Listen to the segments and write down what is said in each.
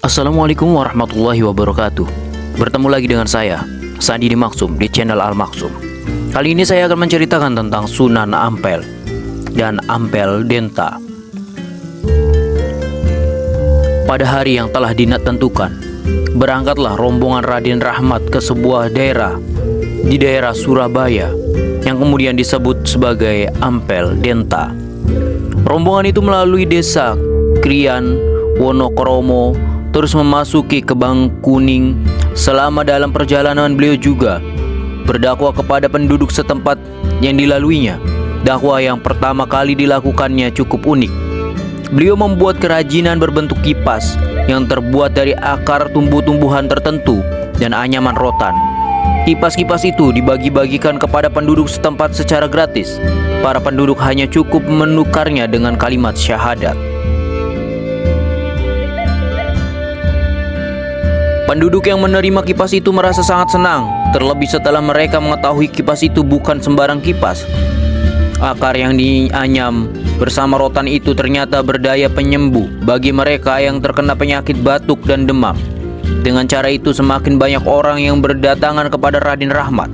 Assalamualaikum warahmatullahi wabarakatuh. Bertemu lagi dengan saya, Sandi Maksum, di channel Al Maksum. Kali ini saya akan menceritakan tentang Sunan Ampel dan Ampel Denta. Pada hari yang telah ditentukan, berangkatlah rombongan Raden Rahmat ke sebuah daerah di daerah Surabaya yang kemudian disebut sebagai Ampel Denta. Rombongan itu melalui desa Krian, Wonokromo, terus memasuki Kebang Kuning. Selama dalam perjalanan beliau juga berdakwah kepada penduduk setempat yang dilaluinya. Dakwah yang pertama kali dilakukannya cukup unik. Beliau membuat kerajinan berbentuk kipas yang terbuat dari akar tumbuh-tumbuhan tertentu dan anyaman rotan. Kipas-kipas itu dibagi-bagikan kepada penduduk setempat secara gratis. Para penduduk hanya cukup menukarnya dengan kalimat syahadat. Penduduk yang menerima kipas itu merasa sangat senang, terlebih setelah mereka mengetahui kipas itu bukan sembarang kipas. Akar yang dianyam bersama rotan itu ternyata berdaya penyembuh bagi mereka yang terkena penyakit batuk dan demam. Dengan cara itu semakin banyak orang yang berdatangan kepada Raden Rahmat.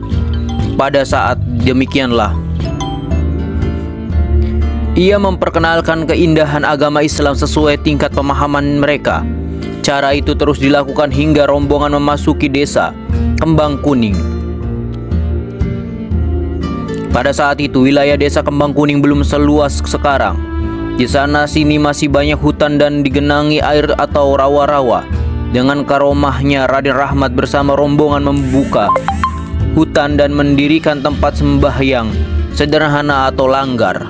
Pada saat demikianlah ia memperkenalkan keindahan agama Islam sesuai tingkat pemahaman mereka. Cara itu terus dilakukan hingga rombongan memasuki desa Kembang Kuning. Pada saat itu wilayah desa Kembang Kuning belum seluas sekarang. Di sana sini masih banyak hutan dan digenangi air atau rawa-rawa. Dengan karomahnya Raden Rahmat bersama rombongan membuka hutan dan mendirikan tempat sembahyang sederhana atau langgar.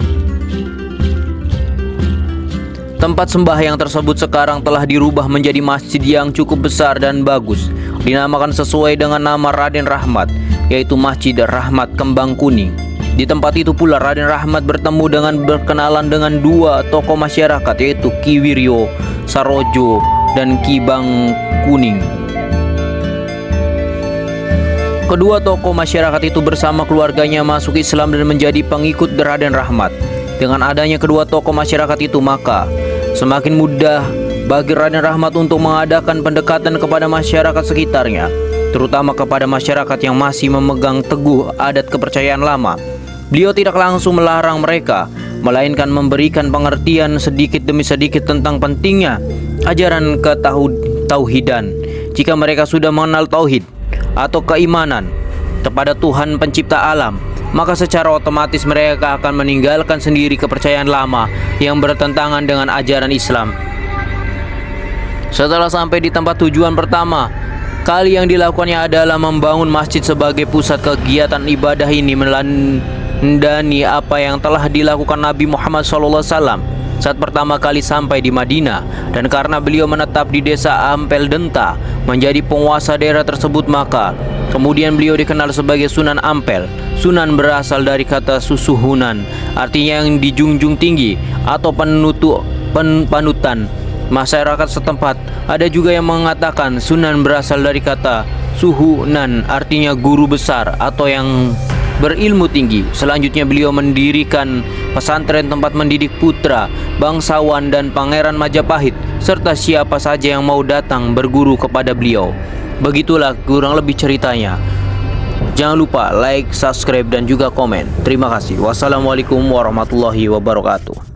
Tempat sembahyang tersebut sekarang telah dirubah menjadi masjid yang cukup besar dan bagus. Dinamakan sesuai dengan nama Raden Rahmat, yaitu Masjid Rahmat Kembang Kuning. Di tempat itu pula Raden Rahmat berkenalan dengan dua tokoh masyarakat, yaitu Ki Wiryo Sarojo dan Ki Bang Kuning. Kedua tokoh masyarakat itu bersama keluarganya masuk Islam dan menjadi pengikut Raden Rahmat. Dengan adanya kedua tokoh masyarakat itu, maka semakin mudah bagi Raden Rahmat untuk mengadakan pendekatan kepada masyarakat sekitarnya, terutama kepada masyarakat yang masih memegang teguh adat kepercayaan lama. Beliau tidak langsung melarang mereka, melainkan memberikan pengertian sedikit demi sedikit tentang pentingnya ajaran ketauhidan. Jika mereka sudah mengenal tauhid atau keimanan kepada Tuhan pencipta alam, maka secara otomatis mereka akan meninggalkan sendiri kepercayaan lama yang bertentangan dengan ajaran Islam. Setelah sampai di tempat tujuan pertama kali yang dilakukannya adalah membangun masjid sebagai pusat kegiatan ibadah. Ini melandani apa yang telah dilakukan Nabi Muhammad SAW saat pertama kali sampai di Madinah. Dan karena beliau menetap di desa Ampel Denta menjadi penguasa daerah tersebut, maka kemudian beliau dikenal sebagai Sunan Ampel. Sunan berasal dari kata susuhunan, artinya yang dijunjung tinggi atau panutan masyarakat setempat. Ada juga yang mengatakan Sunan berasal dari kata suhunan, artinya guru besar atau yang berilmu tinggi. Selanjutnya beliau mendirikan pesantren tempat mendidik putra, bangsawan dan pangeran Majapahit serta siapa saja yang mau datang berguru kepada beliau. Begitulah kurang lebih ceritanya. Jangan lupa like, subscribe dan juga komen. Terima kasih. Wassalamualaikum warahmatullahi wabarakatuh.